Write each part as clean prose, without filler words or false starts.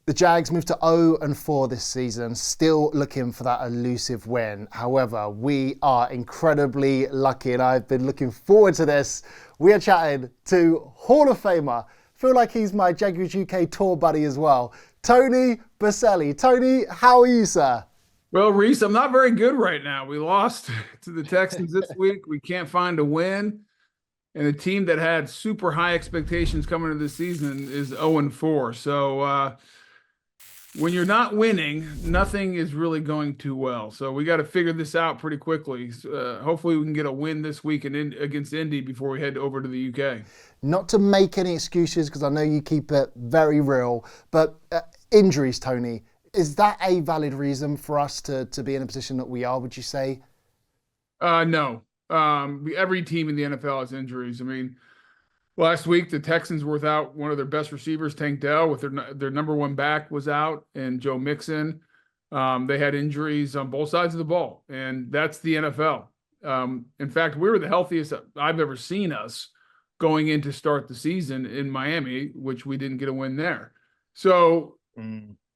The Jags moved to 0-4 this season, still looking for that elusive win. However, we are incredibly lucky, and I've been looking forward to this. We are chatting to Hall of Famer, feel like he's my Jaguars UK tour buddy as well, Tony Boselli. Tony, how are you, sir? Well, Reece, I'm not very good right now. We lost to the Texans this week. We can't find a win. And a team that had super high expectations coming into the season is 0-4. So when you're not winning, nothing is really going too well. So we got to figure this out pretty quickly. Hopefully we can get a win this week against Indy before we head over to the UK. Not to make any excuses, because I know you keep it very real, but injuries, Tony, is that a valid reason for us to be in a position that we are, would you say? No. Every team in the NFL has injuries. I mean, last week the Texans were without one of their best receivers, Tank Dell, with their number one back was out, and Joe Mixon. They had injuries on both sides of the ball, and that's the NFL. In fact, we were the healthiest I've ever seen us going in to start the season in Miami, which we didn't get a win there. So,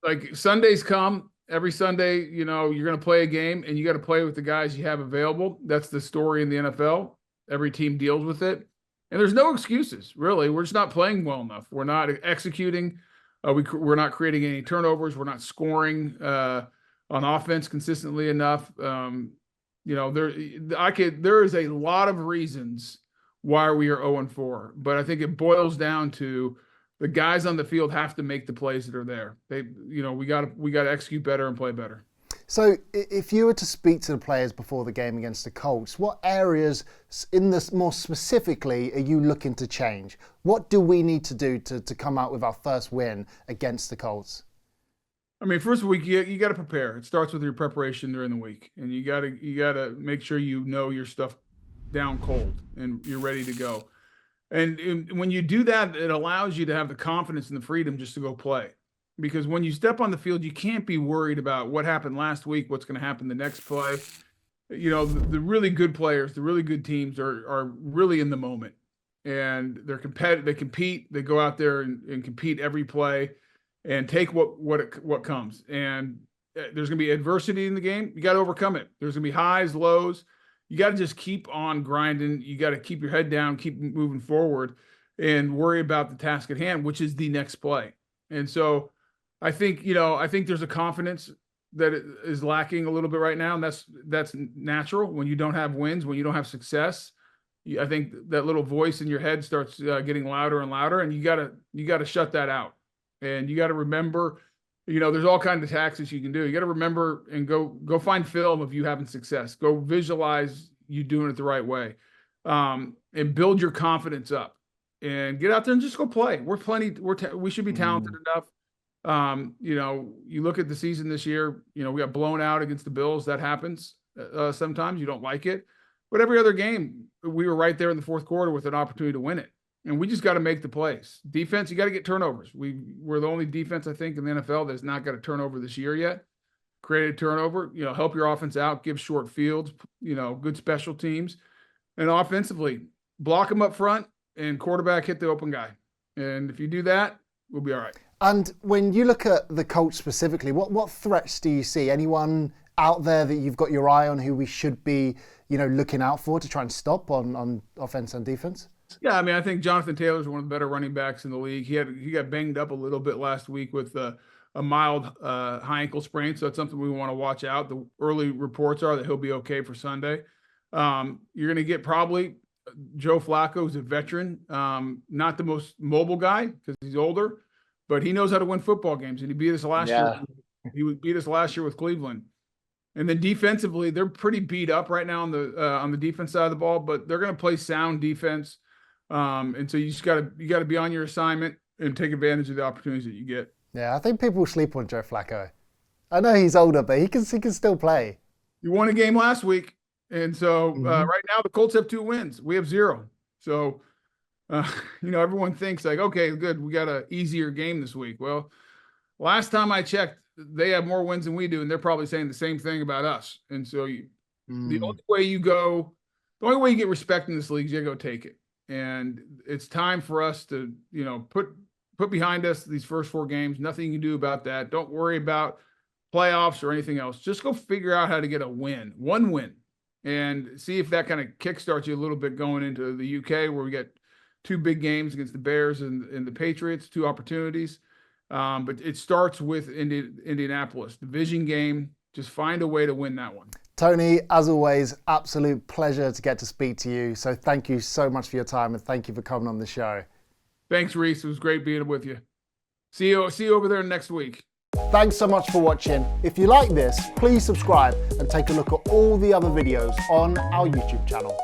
like, Sundays come. Every Sunday, you're going to play a game, and you got to play with the guys you have available. That's the story in the NFL. Every team deals with it. And there's no excuses, really. We're just not playing well enough. We're not executing. We're not creating any turnovers. We're not scoring on offense consistently enough. There is a lot of reasons why we are 0-4, but I think it boils down to the guys on the field have to make the plays that are there. We got to execute better and play better. So if you were to speak to the players before the game against the Colts, what areas in this more specifically are you looking to change? What do we need to do to come out with our first win against the Colts? I mean, first of all, you got to prepare. It starts with your preparation during the week, and you got to make sure you know your stuff down cold and you're ready to go. And when you do that, it allows you to have the confidence and the freedom just to go play. Because when you step on the field, you can't be worried about what happened last week, what's going to happen the next play. The really good players, the really good teams are really in the moment. And they're competitive, they compete, they go out there and compete every play and take what comes. And there's going to be adversity in the game. You got to overcome it. There's going to be highs, lows. You got to just keep on grinding. You got to keep your head down, keep moving forward, and worry about the task at hand, which is the next play. And so I think there's a confidence that is lacking a little bit right now, and that's natural when you don't have wins, when you don't have success. I think that little voice in your head starts getting louder and louder, and you got to shut that out. And you got to remember, there's all kinds of tactics you can do. You got to remember and go find film of you having success. Go visualize you doing it the right way, and build your confidence up. And get out there and just go play. We should be talented enough. You look at the season this year. We got blown out against the Bills. That happens sometimes. You don't like it, but every other game we were right there in the fourth quarter with an opportunity to win it. And we just got to make the plays. Defense, you got to get turnovers. We're the only defense, I think, in the NFL that's not got a turnover this year yet. Create a turnover, help your offense out, give short fields, good special teams. And offensively, block them up front and quarterback hit the open guy. And if you do that, we'll be all right. And when you look at the Colts specifically, what threats do you see? Anyone out there that you've got your eye on who we should be, looking out for to try and stop on offense and defense? Yeah, I mean, I think Jonathan Taylor is one of the better running backs in the league. He got banged up a little bit last week with a mild high ankle sprain, so that's something we want to watch out. The early reports are that he'll be okay for Sunday. You're going to get probably Joe Flacco, who's a veteran, not the most mobile guy because he's older, but he knows how to win football games, and he beat us last year. He beat us last year with Cleveland. And then defensively, they're pretty beat up right now on the defense side of the ball, but they're going to play sound defense. And so you got to be on your assignment and take advantage of the opportunities that you get. Yeah, I think people sleep on Joe Flacco. I know he's older, but he can still play. You won a game last week, and so right now the Colts have 2 wins. We have 0. So everyone thinks like, okay, good, we got an easier game this week. Well, last time I checked, they have more wins than we do, and they're probably saying the same thing about us. And so the only way you get respect in this league is you go take it. And it's time for us to, put put behind us these first 4 games. Nothing you can do about that. Don't worry about playoffs or anything else. Just go figure out how to get a win, one win, and see if that kind of kickstarts you a little bit going into the UK, where we get 2 big games against the Bears and the Patriots, 2 opportunities. But it starts with Indianapolis. Division game. Just find a way to win that one. Tony, as always, absolute pleasure to get to speak to you. So thank you so much for your time, and thank you for coming on the show. Thanks, Reece. It was great being with you. See you over there next week. Thanks so much for watching. If you like this, please subscribe and take a look at all the other videos on our YouTube channel.